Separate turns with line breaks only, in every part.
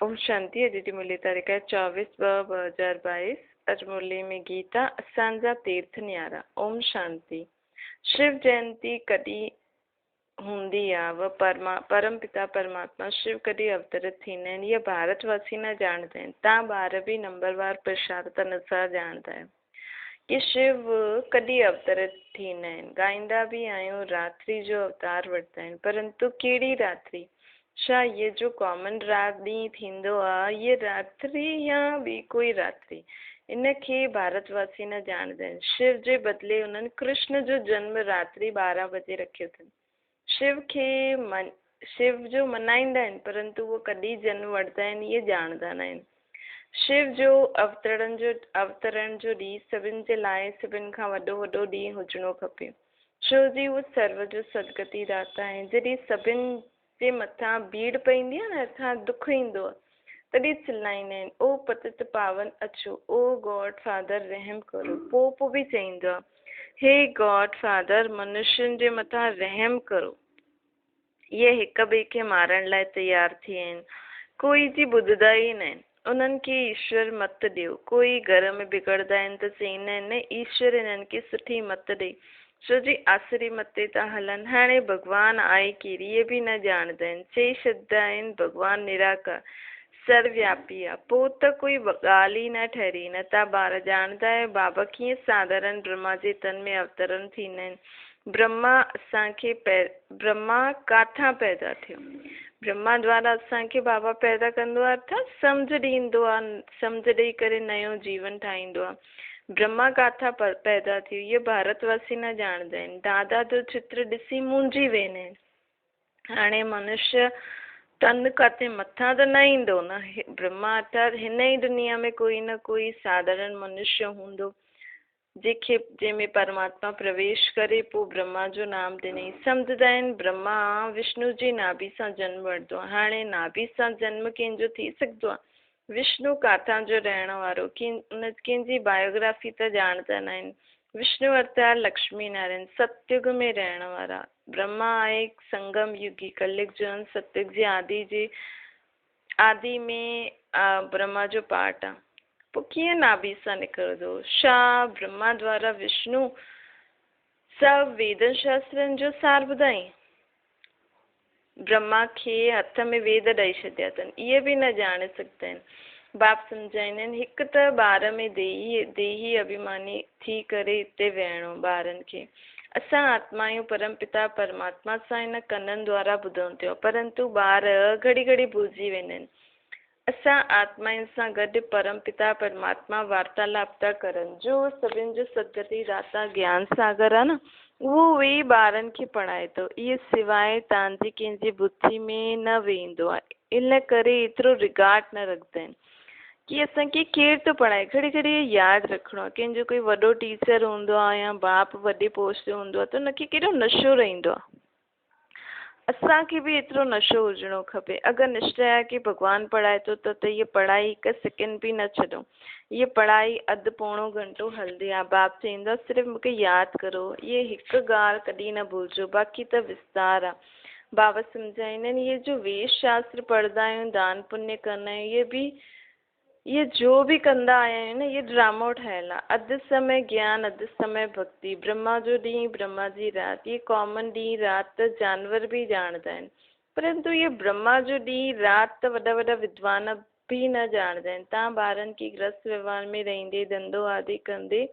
ओम शांति। अॼु जी मुरली तारीख़ है 24/2/2022। अॼु मुरली में गीता असांजा तीर्थ न्यारा। ओम शांति। शिव जयंती कॾहिं हूंदी आहे व परम पिता परमात्मा शिव कॾहिं अवतरित थींदा आहिनि, इहा भारतवासी न ॼाणंदा आहिनि। तव्हां ॿार बि नंबरवार प्रशारत अनुसार ॼाणंदा आहियो कि शिव कॾहिं अवतरित थींदा आहिनि। ॻाईंदा बि आहियूं रात्रि जो अवतार वठंदा आहिनि, परंतु कहिड़ी रात्रि? छा ये जो कॉमन रात ॾींहुं थींदो आहे, ये रात्रि या ॿी कोई रात्रि? इनखे भारतवासी न ॼाणंदा आहिनि। शिव जे बदिले उन्हनि कृष्ण जो जन्म रात्रि 12 बजे रखियो अथनि। शिव जो मनाईंदा आहिनि, परंतु उहो कॾहिं जन्म वठंदा आहिनि इहे ॼाणंदा न आहिनि। शिव जो अवतरण जो ॾींहुं सभिनि जे लाइ सभिनि खां वॾो ॾींहुं हुजणो खपे, छो जी उहो सर्व जो सदगति दाता आहिनि। जॾहिं सभिनि जे मथां भीड़ पवंदी आहे न, अथां दुख ईंदो आहे, तॾहिं चिल्लाईंदा आहिनि, ओ पतित पावन अचो, ओ गॉड फादर रहम करो। पोप बि चईंदो आहे, हे गॉड फादर मनुष्यनि जे मथां रहम करो। इहे हिक ॿिए खे मारण लाइ तयार थी विया आहिनि, कोई जी ॿुधंदा ई न आहिनि। उन्हनि खे ईश्वर मत ॾियो। कोई घर में बिगड़ंदा आहिनि त चईंदा आहिनि न ईश्वर इन्हनि खे सुठी मत ॾे, छो जी आसरी मते था हलनि। हाणे भॻवानु आहे केरु इहे बि न ॼाणंदा आहिनि। चई छॾंदा आहिनि भॻवानु निराकार सर्वव्यापी आहे, पोइ त कोई ॻाल्हि ई न ठहरी। न तव्हां ॿार ॼाणंदा आहियो बाबा कीअं साधारण ब्रह्मा जे तन में अवतरण थींदा आहिनि। ब्रह्मा काथां पैदा थियो? ब्रह्मा द्वारा असांखे बाबा पैदा कंदो आहे, अर्थात सम्झ ॾींदो आहे, सम्झ ॾेई करे नयो जीवन ठाहींदो आहे। ब्रह्मा काथां पैदा थियो इहे भारतवासी न ॼाणंदा आहिनि। दादा जो चित्र ॾिसी मुंझी वेंदा आहिनि। हाणे मनुष्य तन काथे मथां त न ईंदो न। ब्रह्मा अर्थात हिन ई दुनिया में कोई न कोई साधारण मनुष्य हूंदो जंहिंमें परमात्मा प्रवेश करे पोइ ब्रह्मा जो नाम ॾिनई। सम्झंदा आहिनि ब्रह्मा विष्णु जी नाभि सां जन्म वठंदो आहे। हाणे नाभि सां जन्म कंहिंजो थी सघंदो आहे? विष्णु काथां जो रहण वारो, कंहिंजी बायोग्राफी त ॼाणंदा न आहिनि। विष्णु अवतार लक्ष्मी नारायण सतयुग में रहण वारा। ब्रह्मा आहे संगम युगी, कलयुग जो अंत, सतयुग जी आदि में ब्रह्मा जो पार्ट आहे। पोइ कीअं नाभि सां निकिरंदो? छा ब्रह्मा द्वारा विष्णु सभु वेद शास्त्रनि जो सार ॿुधाई? ब्रह्मा खे हथ में वेद ॾेई छॾिया अथनि, इहे बि न ॼाणे सघंदा आहिनि। बाप सम्झाईंदा आहिनि हिकु त ॿार में देही अभिमानी थी करे हिते वेहणो। ॿारनि खे असां आत्मा आहियूं, परम पिता परमात्मा सां हिन कननि द्वारा ॿुधूं थियो, परंतु ॿार घड़ी घड़ी भुलिजी वेंदा आहिनि। असां आत्माउनि सां गॾु परम पिता परमात्मा वार्तालाप था करनि, जो सभिनि जो सदगति दाता ज्ञान सागर आहे न, उहो वेही ॿारनि खे पढ़ाए थो। इहे सवाइ तव्हांजी कंहिंजी बुद्धि में न वेंदो आहे, इन करे एतिरो रिगार्ड न रखंदा आहिनि कि असांखे केरु थो पढ़ाए। घड़ी घड़ी यादि रखिणो आहे। कंहिंजो कोई वॾो टीचर हूंदो आहे या बाप वॾे पोस्ट ते हूंदो आहे त उनखे केॾो नशो रहंदो आहे। असांखे बि एतिरो नशो हुजणो खपे। अगरि निश्चय आहे कि भॻवानु पढ़ाए थो त इहे पढ़ाई हिकु सेकेंड बि न छॾूं। इहे पढ़ाई अधु पौणो घंटो हलंदी आहे। बाप चईंदो आहे सिर्फ़ु मूंखे यादि करो, इहे हिकु ॻाल्हि कॾहिं न भुलिजो, बाक़ी त विस्तार आहे। बाबा सम्झाईंदा आहिनि इहे जो वेद शास्त्र पढ़ंदा आहियूं, दान पुण्य कंदा आहियूं, इहे जो बि कंदा आया आहियूं न, इहे ड्रामो ठहियलु आहे। अधु समय ज्ञान, अधु समय भक्ति। ब्रह्मा जो ॾींहुं, ब्रह्मा जी राति, इहे कॉमन ॾींहुं राति त जानवर बि ॼाणंदा आहिनि, परंतु इहे ब्रह्मा जो ॾींहुं राति त वॾा वॾा विद्वान बि न ॼाणंदा आहिनि। तव्हां ॿारनि खे गृहस्थ व्यवहार में रहंदे, धंधो आदि कंदे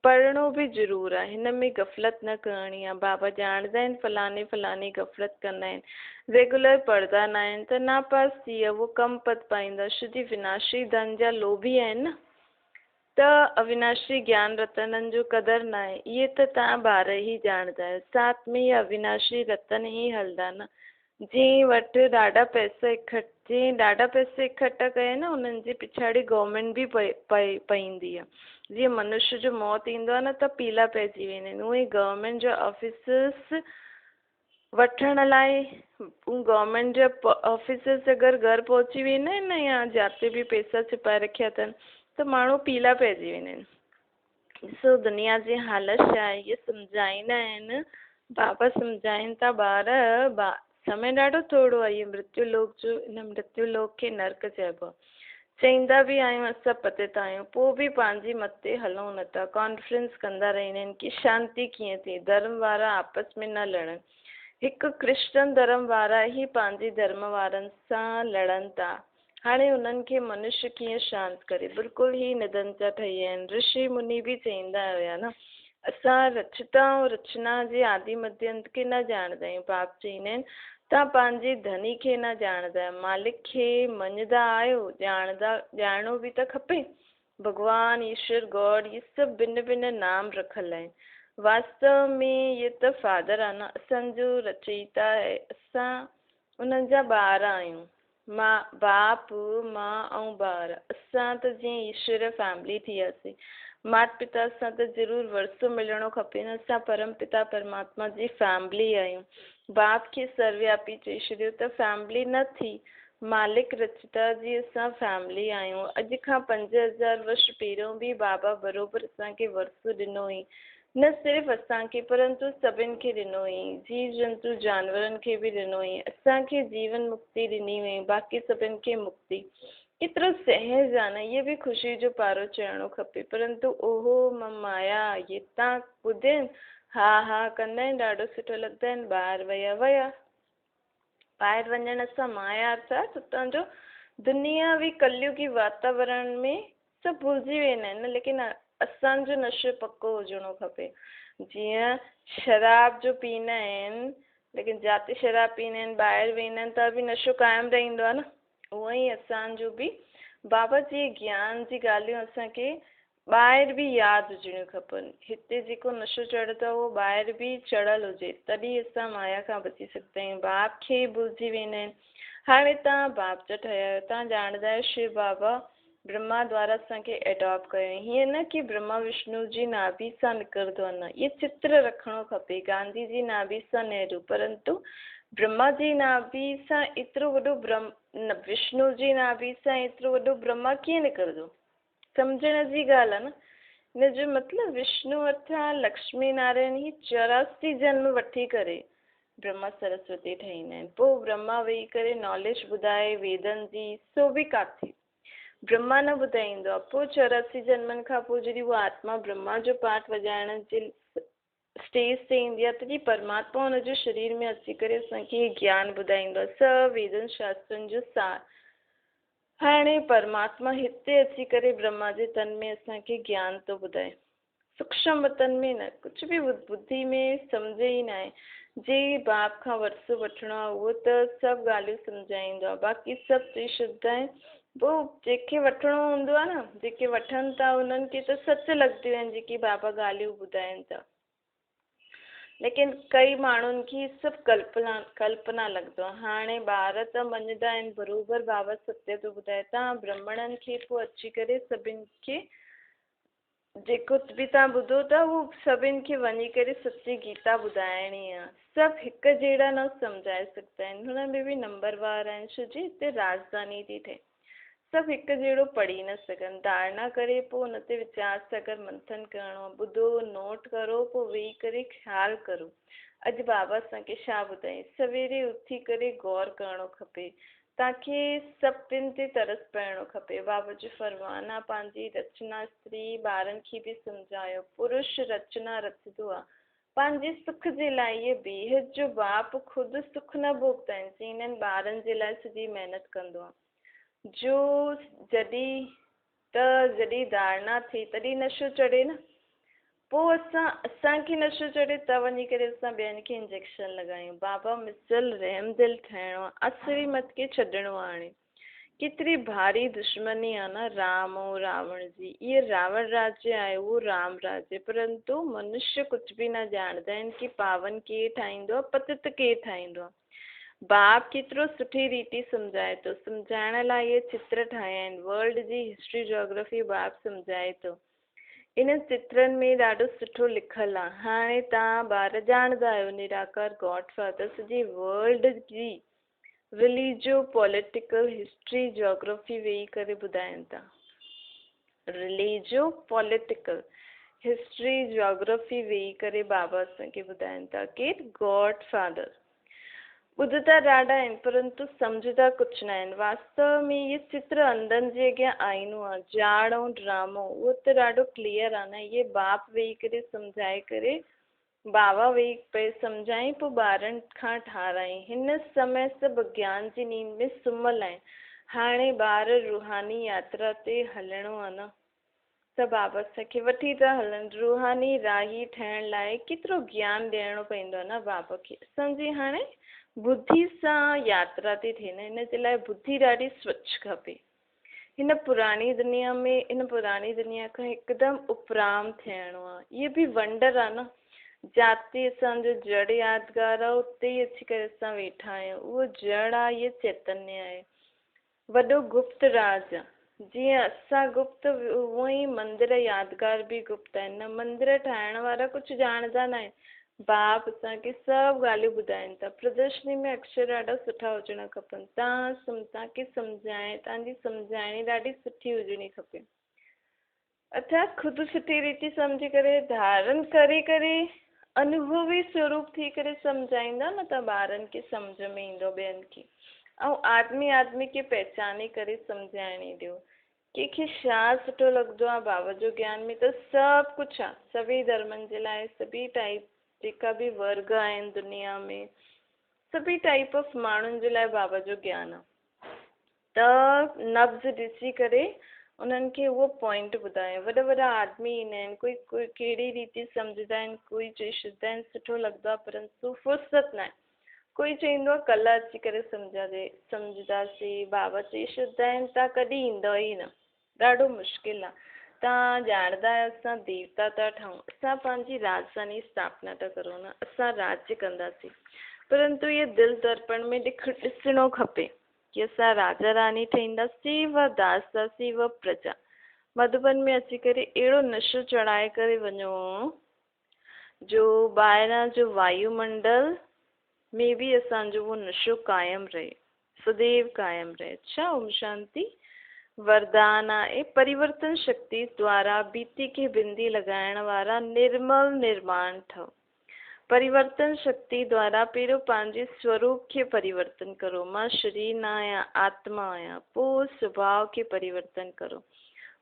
पढ़णो बि ज़रूरु आहे। हिन में गफ़लत न करणी आहे। बाबा ॼाणंदा आहिनि फलाने गफ़लत कंदा आहिनि, रेगुलर पढ़ंदा न आहिनि त नापास थी विया, उहो कम पद पाईंदा। शुद्धि विनाशी धन जा लोभी आहिनि न, त अविनाशी ज्ञान रतननि जो क़दुरु न आहे। इहे त तव्हां ॿार ई ॼाणंदा आहियो। साथ में इहे अविनाशी रतन ई हलंदा न। जंहिं वटि ॾाढा पैसा इकट्ठा कया न, उन्हनि जे पिछाड़ी गवर्नमेंट बि पईंदी आहे। जीअं मनुष्य जो मौत ईंदो आहे न त पीला पइजी वेंदा आहिनि, उहे गवर्नमेंट जो ऑफिसर्स वठण लाइ गवर्नमेंट जा ऑफिसर्स अगरि घर पहुची वेंदा आहिनि न, या जिते बि पैसा छिपाए रखिया अथनि त माण्हू पीला पइजी वेंदा आहिनि। ॾिसो दुनिया जी हालत छा आहे, इहे सम्झाईंदा आहिनि। बाबा सम्झाइनि था ॿार समय ॾाढो थोरो आहे। इहो मृत्यु लोक जो, इन मृत्यु लोक खे नर्क चइबो आहे। चईंदा बि आहियूं असां पतित आहियूं, पोइ बि पंहिंजी मथे हलूं नथा, कॉन्फ्रेंस कंदा रहंदा आहिनि कि शांती कीअं थिए, धर्म वारा आपस में न लड़नि। हिकु क्रिश्चन धर्म वारा ई पंहिंजे धर्म वारनि सां लड़नि था। हाणे उन्हनि खे मनुष्य कीअं शांत करे, बिल्कुलु ई निधन ठही विया आहिनि। ऋषि मुनि बि चईंदा हुया न, असां रचता ऐं रचना जे आदि मध्य अंत खे न ॼाणदा आहियूं। बाप चईंदा आहिनि तव्हां पंहिंजे धनी खे न ॼाणदा आहियो, मालिक खे मञदा आहियो, ॼाणो बि त खपे। भगवान, ईश्वर, गॉड, ये सभु भिन्न भिन्न नाम रखल आहिनि। वास्तव में ये त फादर आहे न, असांजो रचयिता आहे, असां उन्हनि जा ॿार आहियूं। बाप, मां ऐं ॿार, असां त जीअं ईश्वर फैमिली थी वियासीं। माता पिता सां त ज़रूरु वरसो मिलणो खपे न, असां परम पिता परमात्मा जी फैमिली आहियूं। बाप खे सर्वव्यापी चई छॾियो त फैमिली न थी, मालिक रचिता जी असां फैमिली आहियूं। अॼु खां 5000 वर्ष पहिरियों बि बाबा बराबरि असांखे वरसो ॾिनो हुई, न सिर्फ़ु असांखे परंतु सभिनि खे ॾिनो हुई, जीव जंतु जानवरनि खे बि ॾिनो हुई। असांखे जीवन मुक्ति ॾिनी हुई, बाक़ी सभिनि खे मुक्ति। एतिरो सहज आहे न, इहे बि ख़ुशी जो पारो चढ़णो खपे। परंतु ओहो माया, ये तव्हां ॿुधे हा हा कंदा आहिनि, ॾाढो सुठो लॻंदा आहिनि, ॿाहिरि विया ॿाहिरि वञण सां माया अर्थात उतां जो दुनियावी कलयुगी वातावरण में सभु भुलिजी वेंदा आहिनि। लेकिन असांजो नशो पको हुजणो खपे। जीअं शराब जो पीना आहिनि, लेकिन जाते शराब पीना आहिनि ॿाहिरि वेंदा आहिनि त बि नशो क़ाइमु रहंदो आहे न। उअं ई असांजो बि बाबा जी ज्ञान जी ॻाल्हियूं असांखे ॿाहिरि बि यादि हुजणियूं खपनि। हिते जेको नशो चढ़े थो उहो ॿाहिरि बि चढ़ियल हुजे, तॾहिं असां माया खां बची सघंदा आहियूं। बाप खे भुलिजी वेंदा आहिनि। हाणे तव्हां बाप जा ठहिया आहियो, तव्हां ॼाणंदा आहियो शिव बाबा ब्रह्मा द्वारा असांखे एडॉप्ट कयो। हीअं न कि ब्रह्मा विष्णु जी नाभि सां निकिरंदो आहे, न, इहे चित्र रखिणो खपे। गांधी जी नाभि सां नेहरू, परंतु ब्रह्मा जी नाभि सां एतिरो वॾो विष्णु जी नाभि सां एतिरो वॾो ब्रह्मा कीअं निकिरंदो? सम्झण जी ॻाल्हि आहे न। हिन जो मतिलबु विष्णु अर्थात लक्ष्मी नारायण ही 84 जन्म वठी करे ब्रह्मा सरस्वती ठहींदा आहिनि। पोइ ब्रह्मा वेही करे नॉलेज ॿुधाए वेदनि जी, सो बि काथे ब्रह्मा न ॿुधाईंदो आहे। पोइ 84 जन्मनि खां पोइ जॾहिं उहा आत्मा ब्रह्मा जो पाठ वॼाइण जे स्टेज ते ईंदी आहे, तॾहिं परमात्मा हुनजो शरीर में अची करे असांखे ज्ञान ॿुधाईंदो आहे, सभु वेदनि शास्त्रनि जो सार। हाणे परमात्मा हिते अची करे ब्रह्मा जे तन में असांखे ज्ञान थो ॿुधाए, सूक्ष्म वतन में न, कुझु बि बुद्धि में सम्झ ई न आहे। जे बाप खां वरसो वठिणो आहे उहो त सभु ॻाल्हियूं सम्झाईंदो आहे, बाक़ी सभु चई छॾींदा आहिनि। पोइ जेके वठिणो हूंदो आहे न, जेके वठनि था उन्हनि खे त सच लॻंदियूं आहिनि जेकी बाबा ॻाल्हियूं ॿुधाइनि था। लेकिन कई माण्हुनि खे सभु कल्पना लॻंदो आहे। हाणे ॿार त मञंदा आहिनि बराबरि, बाबा सत्य थो ॿुधाए। तव्हां ब्राह्मणनि खे पोइ अची करे सभिनि खे जेको बि तव्हां ॿुधो था उहो सभिनि खे वञी करे सची गीता ॿुधाइणी आहे। सभु हिकु जहिड़ा न सम्झाए सघंदा आहिनि, हुन में बि नंबरवार आहिनि। छो जी हिते राजधानी थी थिए, सभु हिकु जहिड़ो पढ़ी न सघनि। धारणा करे पोइ हुन ते वीचार सां अगरि मंथन करिणो आहे, ॿुधो नोट करो, पोइ वेही करे ख़्यालु करो अॼु बाबा असांखे छा ॿुधाई। सवेरे उथी करे गौर करणो खपे। तव्हांखे सभिनि ते तरस पाइणो खपे। बाबा जो फरमान आहे पंहिंजी रचना स्त्री ॿारनि खे बि सम्झायो, पुरुष रचना रचंदो आहे पंहिंजे सुख जे लाइ। इहे बेहद जो बाप ख़ुदि सुख न भोगता आहिनि, चईंदा आहिनि ॿारनि जे लाइ सॼी महिनत कंदो आहे। जो जॾहिं धारणा थिए तॾहिं नशो चढ़े न। पोइ असांखे नशो चढ़े त वञी करे असां ॿियनि खे इंजेक्शन लॻायूं। बाबा मिसल रहम दिल ठाहिणो आहे, असुरी मत खे छॾिणो आहे। हाणे केतिरी भारी दुश्मनी आहे न राम ऐं रावण जी। इहे रावण राज्य आहे, उहो राम राज्य, परंतु मनुष्य कुझु बि न ॼाणंदा आहिनि कि पावन केरु ठाहींदो आहे, पतित केरु ठाहींदो आहे। बाप केतिरो सुठी रीति सम्झाए थो, सम्झाइण लाइ इहे चित्र ठाहिया आहिनि। वर्ल्ड जी हिस्ट्री जोग्राफी बाप सम्झाए थो, इन चित्रनि में ॾाढो सुठो लिखियलु आहे। हाणे तव्हां ॿार ॼाणंदा आहियो निराकार गॉड फादर सॼी वर्ल्ड जी रिलीजियो पॉलिटिकल हिस्ट्री जोग्राफी वेही करे ॿुधाइनि था। रिलीजियो पॉलिटिकल हिस्ट्री जोग्राफी वेही करे बाबा असांखे ॿुधाइनि था कि गॉड फादर ॿुधता ॾाढा आहिनि परंतु सम्झदा कुझु न आहिनि। वास्तव में इहे चित्र अंधनि जे अॻियां आईनो आहे, जाड़ ऐं ड्रामो उहो त ॾाढो क्लियर आहे न। इहे बाप वेही करे सम्झाए करे, बाबा वेही पे सम्झाई पोइ ॿारनि खां ठाराई। हिन समय सभु ज्ञान जी नींद में सुम्हल आहिनि। हाणे ॿार रूहानी यात्रा ते हलणो आहे न, त बाबा असांखे वठी था हलनि। रूहानी राही ठहिण लाइ केतिरो ज्ञान ॾियणो पवंदो आहे न बाबा खे। असांजी हाणे बुद्धि सां यात्रा थी थिए न, हिन जे लाइ बुद्धि ॾाढी स्वच्छ खपे। हिन पुराणी दुनिया खां हिकदमि उपराम थियणो आहे। इहे बि वंडर आहे न। जाते असांजो जड़ यादगार आहे उते ई अची करे असां वेठा आहियूं। उहो जड़ आहे, इहो चैतन्य आहे, वॾो गुप्त राज आहे। जीअं असां गुप्त उअं ई मंदिर यादगार बि गुप्त आहिनि न। मंदिर ठाहिण वारा कुझु ॼाणंदा न आहिनि। बाप असांखे सभु ॻाल्हियूं ॿुधाइनि था। प्रदर्शनी में अक्षर ॾाढा सुठा हुजणा खपनि। तव्हांखे तव्हांजी सम्झाइणी ॾाढी सुठी हुजणी खपे। अर्थात ख़ुदि सुठी रीति सम्झी करे धारण करे करे अनुभवी स्वरूप थी करे सम्झाईंदा न, त ॿारनि खे सम्झ में ईंदो ॿियनि खे। ऐं आदमी खे पहचाने करे सम्झाइणी ॾियो। कंहिंखे छा सुठो लॻंदो आहे बाबा जो ज्ञान में, त सभु कुझु आहे। सभी धर्मनि जे लाइ, सभी टाइप जेका बि वर्ग आहिनि दुनिया में, सभी टाइप ऑफ माण्हुनि जे लाइ बाबा जो ज्ञान आहे। त नब्ज़ ॾिसी करे उन्हनि खे उहो पॉइंट ॿुधायो। वॾा वॾा आदमी ईंदा आहिनि, कोई कहिड़ी रीति सम्झंदा आहिनि, कोई चई छॾंदा आहिनि सुठो लॻंदो आहे परंतु फुर्सत न आहे। कोई चईंदो आहे कल्ह अची करे सम्झंदासीं। बाबा चई छॾंदा आहिनि तव्हां कॾहिं ईंदव ई न, ॾाढो मुश्किल आहे। तव्हां ॼाणंदा आहियो असां देवता था ठहूं, असां पंहिंजी राजधानी स्थापना था करूं न, असां राज्य कंदासीं। परंतु इहे दिलि दर्पण में ॾिसणो खपे कि असां राजा रानी ठहींदासीं व दासदासी व प्रजा। मधुबन में अची करे अहिड़ो नशो चढ़ाए करे वञो जो ॿाहिरां जो वायुमंडल में बि असांजो उहो नशो कायम रहे, सदैव कायम रहे। अच्छा, ओम शांति। वरदान आहे परिवर्तन शक्ति द्वारा बीती खे बिंदी लॻाइण वारा निर्मल निर्माण ठहो। परिवर्तन शक्ति द्वारा पहिरियों पंहिंजे स्वरूप खे परिवर्तन करो। मां शरीर न आहियां, आत्मा आहियां। पोइ स्वभाव खे परिवर्तन करो।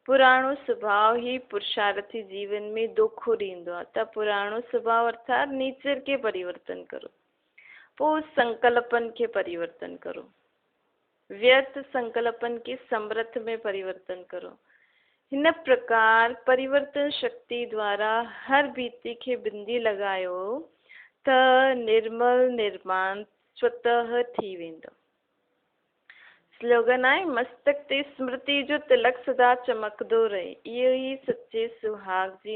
पुराणो स्वभाव ई पुरुषार्थी जीवन में दुख ॾींदो आहे, त पुराणो स्वभाव अर्थात नेचर खे परिवर्तन करो। पोइ संकल्पन खे परिवर्तन करो। व्यर्थ संकल्पन के समर्थ में परिवर्तन करो। हिन प्रकार परिवर्तन शक्ति द्वारा हर बीती खे बिंदी लॻायो त निर्मल निर्माण स्वतः थी वेंदो। स्लोगन आहे मस्तक ते स्मृति जो तिलक सदा चमकदो रहे। इहो ई सच्चे सुहाग जी